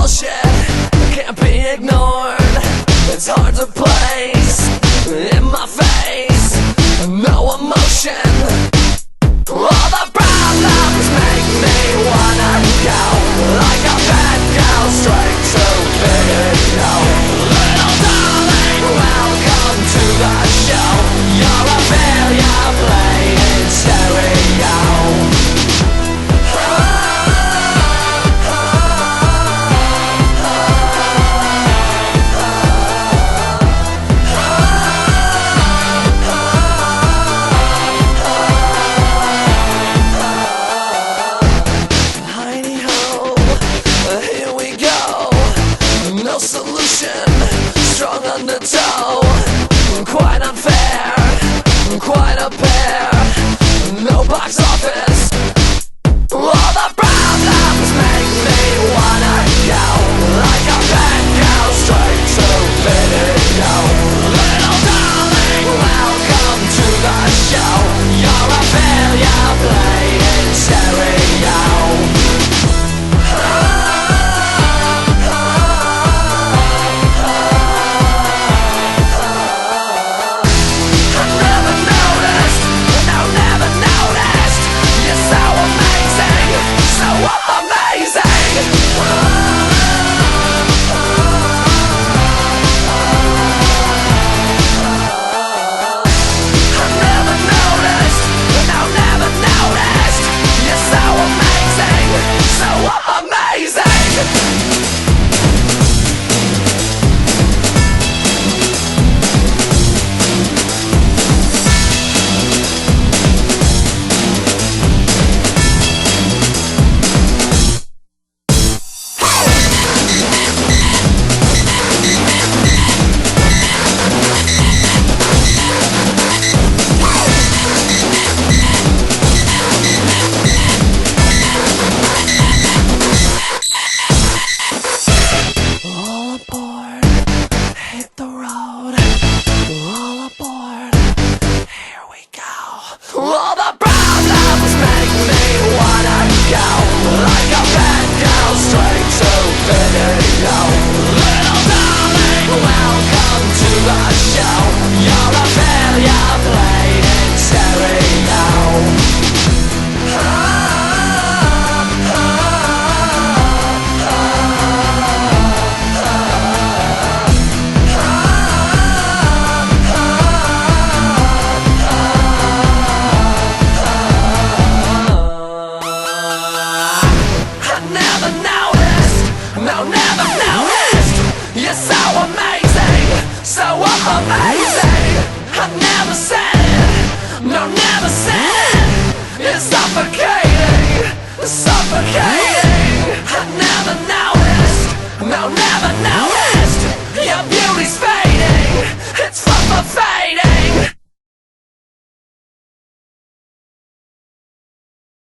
bullshit can't be ignored. It's hard to place in my face. No emotion. All the problems make me wanna go like a bad girl straight to video. Little darling, welcome to the show. You're a failure playing stereo. No solution, strong undertow. Quite unfair, quite a pair. No box office. All the problems make me wanna go like a bad girl straight to video. Little darling, welcome to the show. You're a failure playing stereo. All the problems make me wanna go like a bad girl straight to video. Little darling, welcome to the show. You're a failure played in stereo. Never noticed. You're so amazing, so amazing. I never said it, no, never said it. It's suffocating, suffocating. I never know.